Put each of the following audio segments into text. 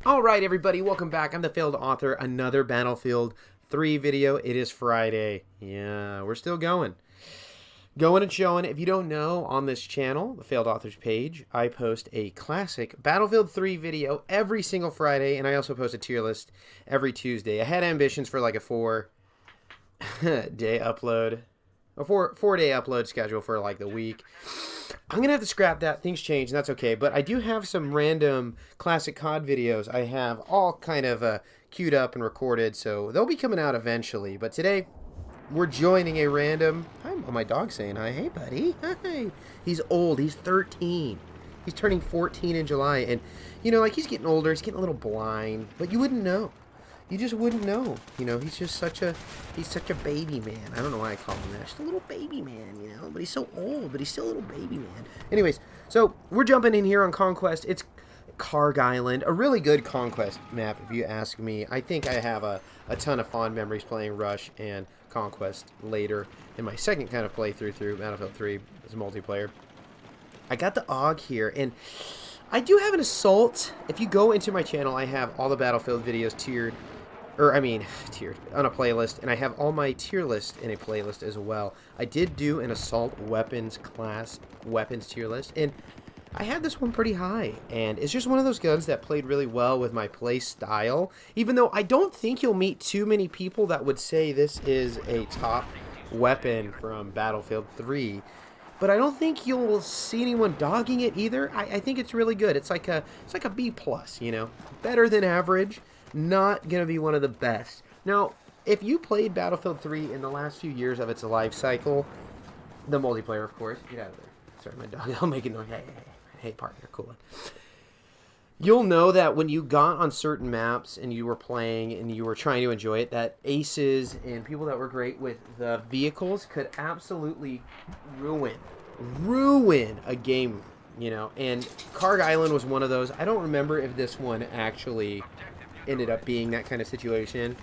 Alright everybody, welcome back. I'm the Failed Author, another Battlefield 3 video. It is Friday. Yeah, we're still going. Going and showing. If you don't know, on this channel, the Failed Authors page, I post a classic Battlefield 3 video every single Friday, and I also post a tier list every Tuesday. I had ambitions for like a 4-day upload, a four-day upload schedule for like the week. I'm going to have to scrap that. Things change, and that's okay. But I do have some random classic COD videos I have all kind of queued up and recorded, so they'll be coming out eventually. But today, we're joining a random... Hi, my dog's saying hi. Hey, buddy. Hi. He's old. He's 13. He's turning 14 in July. And, you know, like, he's getting older. He's getting a little blind. But you wouldn't know. You just wouldn't know. You know, he's just such a baby man. I don't know why I call him that. Just a little baby man, you know. But he's so old, but he's still a little baby man. Anyways, so we're jumping in here on Conquest. It's Karg Island, a really good Conquest map, if you ask me. I think I have a ton of fond memories playing Rush and Conquest later in my second kind of playthrough through Battlefield 3 as a multiplayer. I got the AUG here, and I do have an Assault. If you go into my channel, I have all the Battlefield videos tiered on a playlist, and I have all my tier lists in a playlist as well. I did do an Assault Weapons class weapons tier list, and I had this one pretty high, and it's just one of those guns that played really well with my play style, even though I don't think you'll meet too many people that would say this is a top weapon from Battlefield 3. But I don't think you'll see anyone dogging it either. I think it's really good. It's like a B+, you know, better than average. Not going to be one of the best. Now, if you played Battlefield 3 in the last few years of its life cycle, the multiplayer, of course. Get out of there. Sorry, my dog. I'll make a noise. Hey, partner, cool. You'll know that when you got on certain maps and you were playing and you were trying to enjoy it, that aces and people that were great with the vehicles could absolutely ruin a game, you know. And Karg Island was one of those. I don't remember if this one actually ended up being that kind of situation,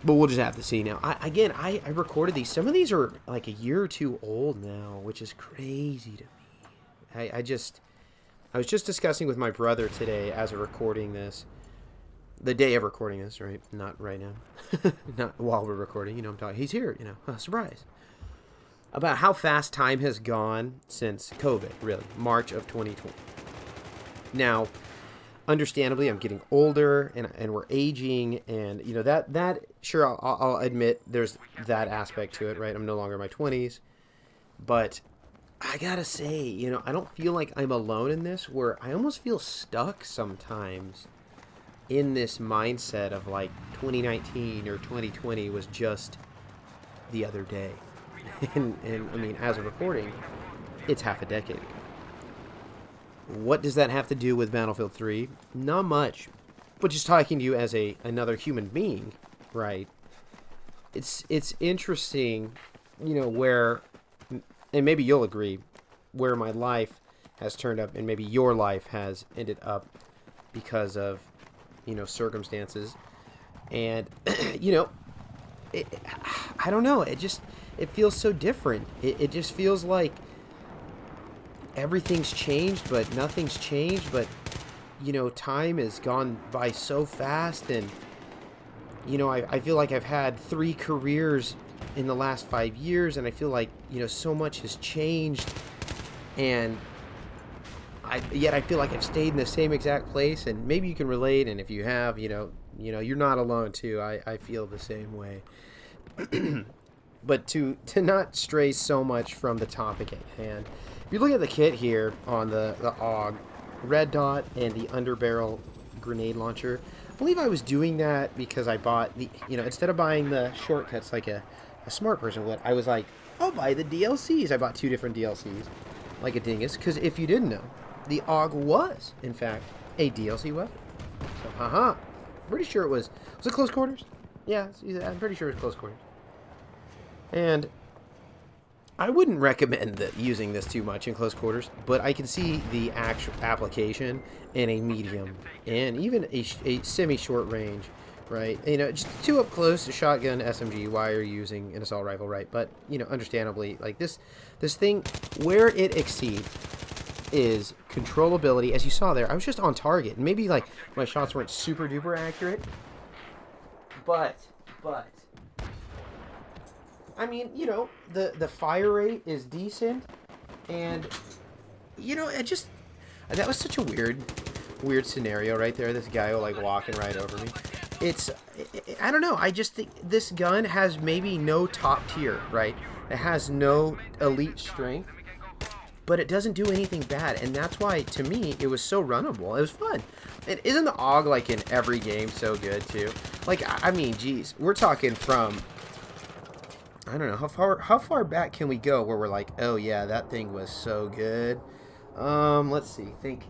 but we'll just have to see now. I recorded these. Some of these are like a year or two old now, which is crazy to me. I was just discussing with my brother today as of recording this, the day of recording this, right? Not right now. Not while we're recording, you know, I'm talking. He's here, you know, surprise. About how fast time has gone since COVID, really, March of 2020. Now, understandably, I'm getting older, and we're aging, and you know that sure, I'll admit there's that aspect to it, right? I'm no longer in my 20s, but I gotta say, you know, I don't feel like I'm alone in this, where I almost feel stuck sometimes in this mindset of like 2019 or 2020 was just the other day, and I mean, as of recording, it's half a decade ago. What does that have to do with Battlefield 3? Not much. But just talking to you as another human being, right? It's interesting, you know, where, and maybe you'll agree, where my life has turned up and maybe your life has ended up because of, you know, circumstances. And, you know, I don't know. It feels so different. It just feels like everything's changed, but nothing's changed. But, you know, time has gone by so fast, and, you know, I feel like I've had 3 careers in the last 5 years, and I feel like, you know, so much has changed, and yet I feel like I've stayed in the same exact place. And maybe you can relate, and if you have, you know, you're not alone too. I feel the same way. But to not stray so much from the topic at hand, if you look at the kit here on the AUG, red dot and the underbarrel grenade launcher, I believe I was doing that because I bought the, you know, instead of buying the shortcuts like a smart person would, I was like, I'll buy the DLCs. I bought 2 different DLCs, like a dingus, because if you didn't know, the AUG was, in fact, a DLC weapon. So, pretty sure it was it close quarters? Yeah, I'm pretty sure it was close quarters. And I wouldn't recommend using this too much in close quarters, but I can see the actual application in a medium and even a semi-short range, right? You know, just too up close, a shotgun, SMG, why are you using an assault rifle, right? But, you know, understandably, like this thing, where it exceeds is controllability. As you saw there, I was just on target. Maybe like my shots weren't super duper accurate, but I mean, you know, the fire rate is decent, and you know, that was such a weird scenario right there. This guy like walking right over me. I don't know. I just think this gun has maybe no top tier, right? It has no elite strength, but it doesn't do anything bad, and that's why, to me, it was so runnable. It was fun. And isn't the AUG, like, in every game so good, too? Like, I mean, geez, we're talking from, I don't know, how far back can we go where we're like, oh, yeah, that thing was so good? Let's see. Think.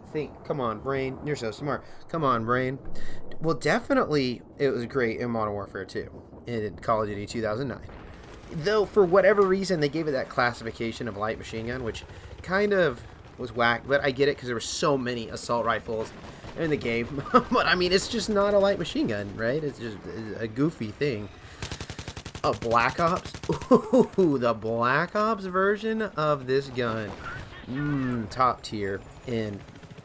Come on, brain. You're so smart. Come on, brain. Well, definitely, it was great in Modern Warfare 2 in Call of Duty 2009. Though, for whatever reason, they gave it that classification of light machine gun, which kind of was whack, but I get it because there were so many assault rifles in the game. But, I mean, it's just not a light machine gun, right? It's just a goofy thing. Oh, Black Ops? Ooh, the Black Ops version of this gun. Top tier. And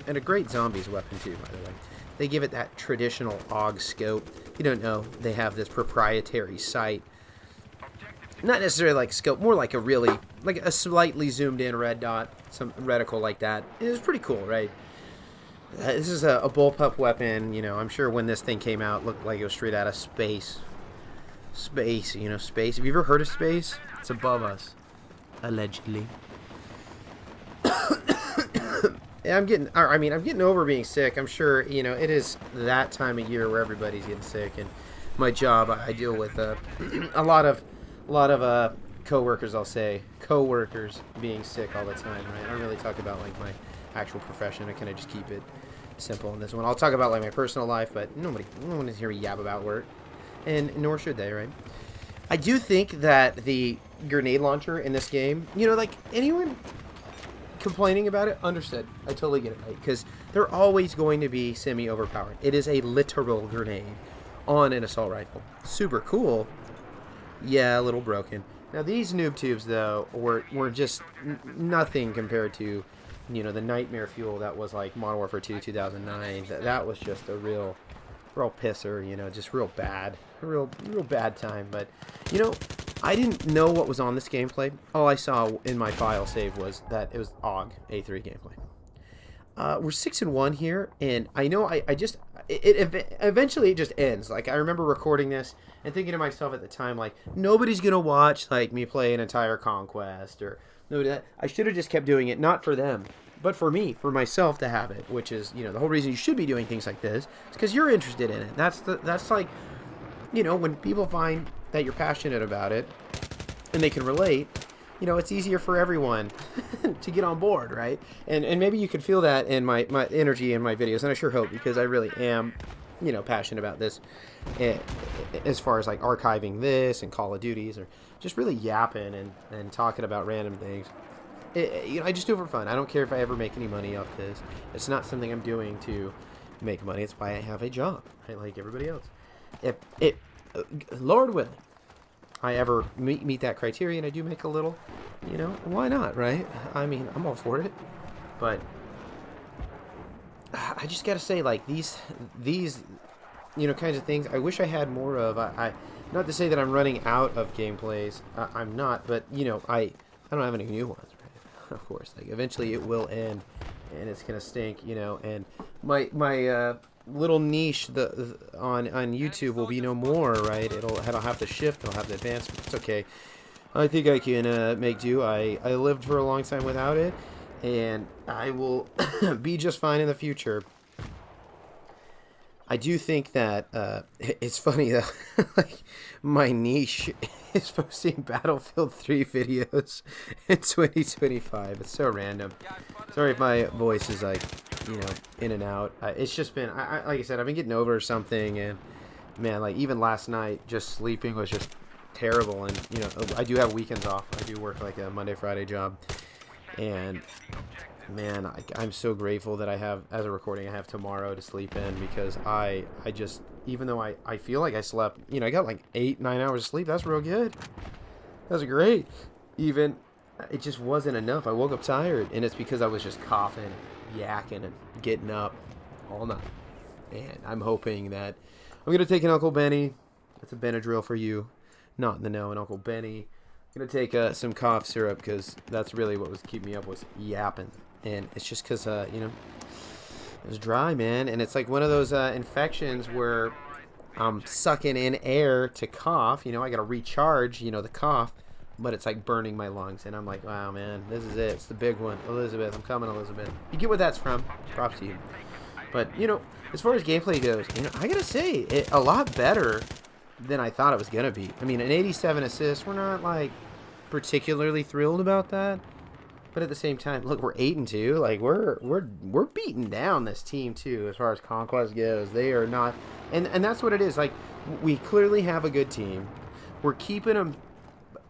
a great zombies weapon, too, by the way. They give it that traditional AUG scope. If you don't know, they have this proprietary sight. Not necessarily like scope, more like a slightly zoomed in red dot, some reticle like that. It was pretty cool, right? This is a bullpup weapon, you know. I'm sure when this thing came out, it looked like it was straight out of space. Space, you know, space. Have you ever heard of space? It's above us, allegedly. I'm getting over being sick. I'm sure, you know, it is that time of year where everybody's getting sick, and my job, I deal with a lot of coworkers, I'll say. Coworkers being sick all the time, right? I don't really talk about, like, my actual profession. I kind of just keep it simple in this one. I'll talk about, like, my personal life, but no one is here to yab about work. And nor should they, right? I do think that the grenade launcher in this game, you know, like, anyone complaining about it, understood. I totally get it, right? Because they're always going to be semi-overpowered. It is a literal grenade on an assault rifle. Super cool. Yeah, a little broken. Now these noob tubes, though, were just nothing compared to, you know, the nightmare fuel that was like Modern Warfare 2 2009. That was just a real pisser, you know, just real bad. A real bad time. But, you know, I didn't know what was on this gameplay. All I saw in my file save was that it was AUG A3 gameplay. We're 6-1 here, and I know eventually it just ends. Like, I remember recording this and thinking to myself at the time, like, nobody's gonna watch, like, me play an entire conquest, or nobody that. I should have just kept doing it, not for them, but for me, for myself to have it, which is, you know, the whole reason you should be doing things like this is because you're interested in it. That's like, you know, when people find that you're passionate about it and they can relate, you know, it's easier for everyone to get on board, right? And maybe you can feel that in my energy in my videos, and I sure hope, because I really am, you know, passionate about this, as far as like archiving this and Call of Duties, or just really yapping and talking about random things. You know, I just do it for fun. I don't care if I ever make any money off this. It's not something I'm doing to make money. It's why I have a job, right, like everybody else. If Lord willing, I ever meet that criteria and I do make a little, you know, why not, right? I mean, I'm all for it. But I just gotta say, like, these you know, kinds of things, I wish I had more of. I not to say that I'm running out of gameplays. I'm not, but, you know, I don't have any new ones, right? Of course, like, eventually it will end, and it's gonna stink, you know. And my little niche on YouTube will be no more, right? It'll have the shift, it'll have the advancement. It's okay. I think I can make do. I lived for a long time without it, and I will be just fine in the future. I do think that it's funny though. Like, my niche is posting Battlefield 3 videos in 2025. It's so random. Sorry if my voice is, like, you know, in and out. It's just been, like I said, I've been getting over something, and man, like, even last night, just sleeping was just terrible. And, you know, I do have weekends off. I do work like a Monday, Friday job, and man, I'm so grateful that I have, as a recording, I have tomorrow to sleep in, because I just, even though I feel like I slept, you know, I got like 8-9 hours of sleep. That's real good. That's great. Even it just wasn't enough. I woke up tired, and it's because I was just coughing, yakking, and getting up all night. And I'm hoping that I'm gonna take an Uncle Benny. That's a Benadryl for you, not in the know. An Uncle Benny. I'm gonna take some cough syrup because that's really what was keeping me up was yapping, and it's just because it was dry, man, and it's like one of those infections where I'm sucking in air to cough. I gotta recharge, the cough, but it's like burning my lungs, and I'm like, wow, man, this is it. It's the big one, Elizabeth. I'm coming, Elizabeth. You get what that's from. Props to you. But as far as gameplay goes, I gotta say it a lot better than I thought it was gonna be. I mean, an 87 assist. We're not like particularly thrilled about that. But at the same time, look, we're 8-2. Like we're beating down this team too, as far as conquest goes. They are not, and that's what it is. Like we clearly have a good team. We're keeping them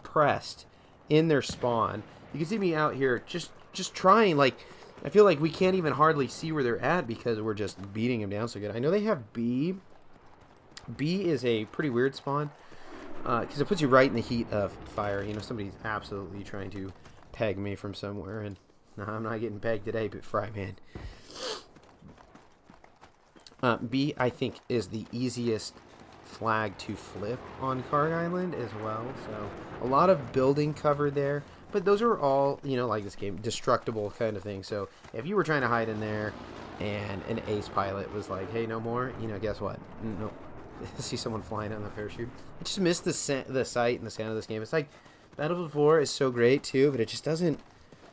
pressed in their spawn. You can see me out here just trying. Like I feel like we can't even hardly see where they're at because we're just beating them down so good. I know they have B. B is a pretty weird spawn because it puts you right in the heat of fire. Somebody's absolutely trying to peg me from somewhere, and no, I'm not getting pegged today, but fry man. B, I think, is the easiest flag to flip on Karg Island as well, so a lot of building cover there, but those are all, like this game, destructible kind of thing, so if you were trying to hide in there and an ace pilot was like, hey, no more, guess what? No. See someone flying on the parachute. I just miss the sight and the sound of this game. It's like Battlefield 4 is so great too, but it just doesn't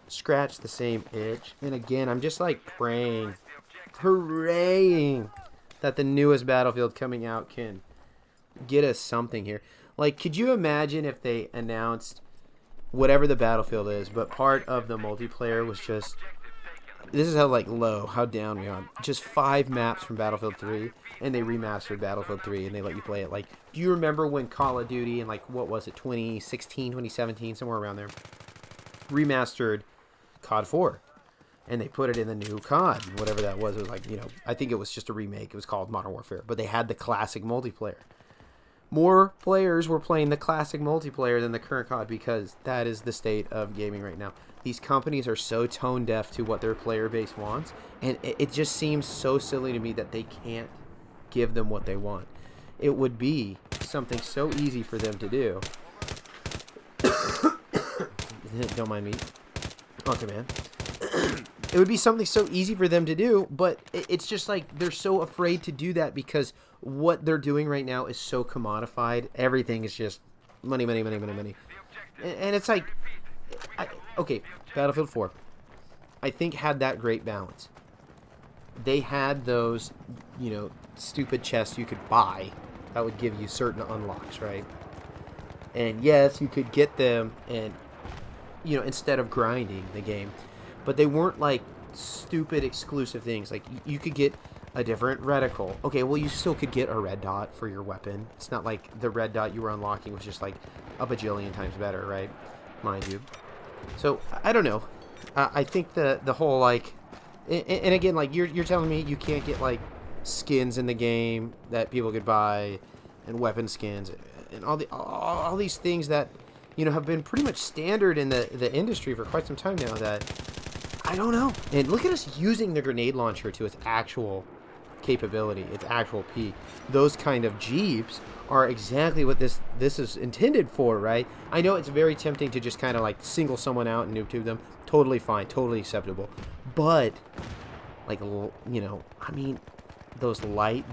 scratch the same itch. And again, I'm just like praying that the newest Battlefield coming out can get us something here. Like, could you imagine if they announced whatever the Battlefield is, but part of the multiplayer was just, this is how down we are. Just 5 maps from Battlefield 3, and they remastered Battlefield 3, and they let you play it. Like, do you remember when Call of Duty in, what was it, 2016, 2017, somewhere around there, remastered COD 4, and they put it in the new COD, whatever that was. It was I think it was just a remake. It was called Modern Warfare, but they had the classic multiplayer. More players were playing the classic multiplayer than the current COD because that is the state of gaming right now. These companies are so tone deaf to what their player base wants, and it just seems so silly to me that they can't give them what they want. It would be something so easy for them to do. Don't mind me. Okay, man. It would be something so easy for them to do, but it's just like they're so afraid to do that because what they're doing right now is so commodified. Everything is just money, money, money, money, money. And it's like, okay, Battlefield 4, I think, had that great balance. They had those, stupid chests you could buy that would give you certain unlocks, right? And yes, you could get them and, instead of grinding the game. But they weren't like stupid exclusive things. Like you could get a different reticle. Okay, well, you still could get a red dot for your weapon. It's not like the red dot you were unlocking was just like a bajillion times better, right? Mind you. So I don't know. I think the whole and again, you're telling me you can't get skins in the game that people could buy, and weapon skins, and all these things that have been pretty much standard in the industry for quite some time now. That I don't know. And look at us using the grenade launcher to its actual capability, its actual peak. Those kind of Jeeps are exactly what this is intended for, right? I know it's very tempting to just kind of single someone out and noob tube them. Totally fine, totally acceptable. But I mean, those light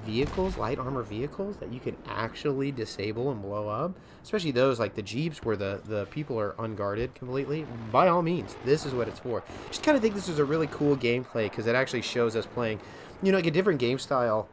armor vehicles that you can actually disable and blow up, especially those like the Jeeps where the people are unguarded completely, by all means, this is what it's for. Just kind of think this is a really cool gameplay because it actually shows us playing, a different game style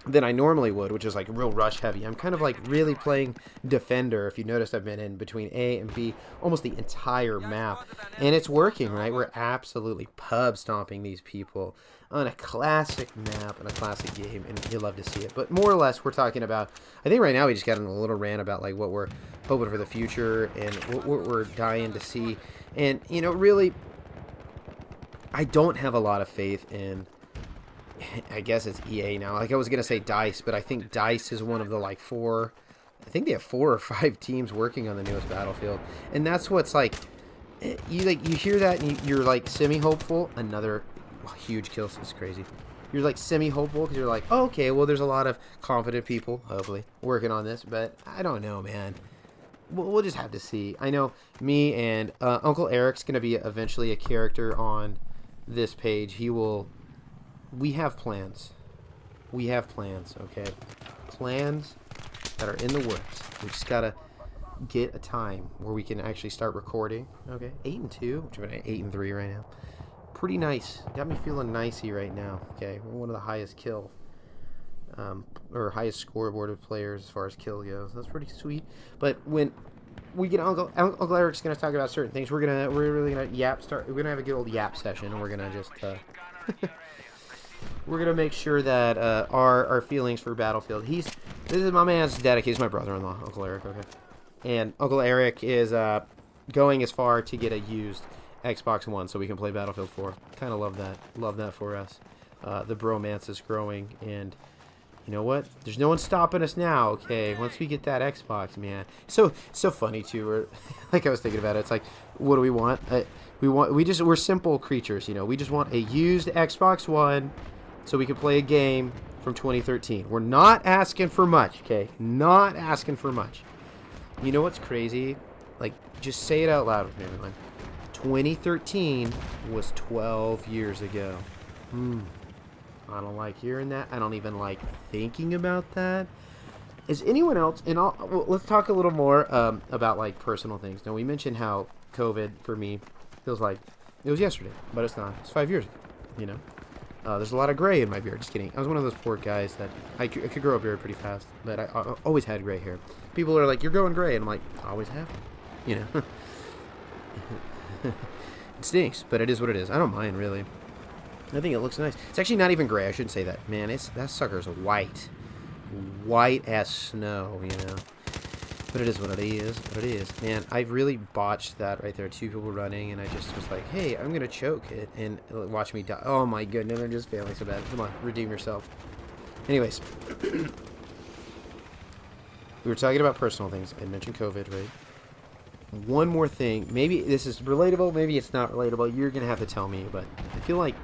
than I normally would, which is real rush heavy. I'm kind of really playing Defender. If you notice, I've been in between A and B almost the entire map, and it's working, right? We're absolutely pub stomping these people on a classic map and a classic game, and you love to see it. But more or less, we're talking about, I think right now we just got in a little rant about what we're hoping for the future and what we're dying to see. And really, I don't have a lot of faith in, I guess it's EA now. I was going to say DICE, but I think DICE is one of the 4, I think they have 4 or 5 teams working on the newest Battlefield. And that's what's you hear that and you're like semi-hopeful. Another huge kill. This is crazy. You're like semi-hopeful because you're like, oh, okay, well, there's a lot of confident people, hopefully, working on this, but I don't know, man. We'll just have to see. I know me and Uncle Eric's going to be eventually a character on this page. We have plans. We have plans, okay? Plans that are in the works. We just got to get a time where we can actually start recording, okay? 8-2, which is 8-3 right now. Pretty nice. Got me feeling nicey right now, okay? We're one of the highest kill, or highest scoreboarded players as far as kill goes. That's pretty sweet. But when we get Uncle Eric's gonna talk about certain things, we're really gonna we're gonna have a good old yap session, and we're gonna just we're gonna make sure that our feelings for Battlefield. This is my man's dedicated. He's my brother-in-law, Uncle Eric, okay? And Uncle Eric is going as far to get a used Xbox One so we can play Battlefield 4. Kind of love that. Love that for us. The bromance is growing, and you know what? There's no one stopping us now, okay? Once we get that Xbox, man. So funny too. We're like, I was thinking about it. It's like, what do we want? We're simple creatures, you know. We just want a used Xbox One so we can play a game from 2013. We're not asking for much, okay? Not asking for much. You know what's crazy? Like, just say it out loud with me, everyone. 2013 was 12 years ago. I don't like hearing that. I don't even like thinking about that. Is anyone else? And well, let's talk a little more about like personal things. Now, we mentioned how COVID for me feels like it was yesterday, but it's not. It's 5 years ago. You know, there's a lot of gray in my beard. Just kidding. I was one of those poor guys that I could grow a beard pretty fast, but I always had gray hair. People are like, "You're growing gray," and I'm like, "I always have." You know. It stinks, but it is what it is. I don't mind, really. I think it looks nice. It's actually not even gray. I shouldn't say that. Man, that sucker's white. White as snow, you know. But it is what it is. What it is. Man, I really botched that right there. 2 people running, and I just was like, hey, I'm going to choke it. And watch me die. Oh, my goodness. I'm just failing so bad. Come on. Redeem yourself. Anyways. We were talking about personal things. I mentioned COVID, right? One more thing, maybe this is relatable, maybe it's not relatable, you're gonna have to tell me, but I feel like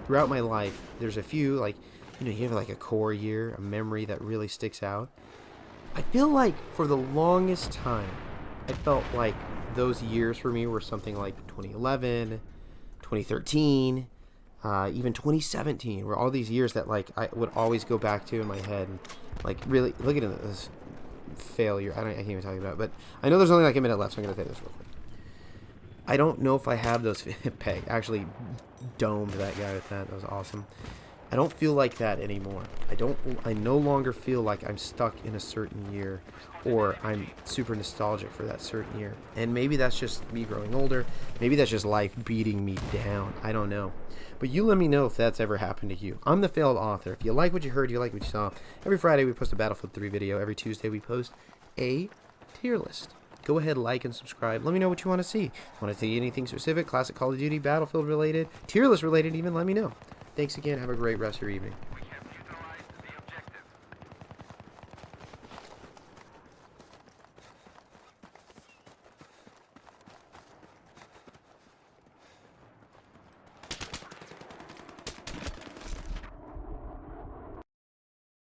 throughout my life there's a few, like, you know, you have like a core year, a memory that really sticks out. I feel like for the longest time I felt like those years for me were something like 2011, 2013, even 2017, were all these years that like I would always go back to in my head and like really look at this failure. I can't even talk about it, but I know there's only like a minute left, so I'm gonna say this real quick. I don't know if I have those. Peg actually domed that guy with that. That was awesome. I don't feel like that anymore. I no longer feel like I'm stuck in a certain year, or I'm super nostalgic for that certain year. And maybe that's just me growing older. Maybe that's just life beating me down. I don't know. But you let me know if that's ever happened to you. I'm the failed author. If you like what you heard, you like what you saw. Every Friday we post a Battlefield 3 video. Every Tuesday we post a tier list. Go ahead, like and subscribe. Let me know what you want to see. Want to see anything specific, classic Call of Duty, Battlefield related, tier list related even, let me know. Thanks again. Have a great rest of your evening.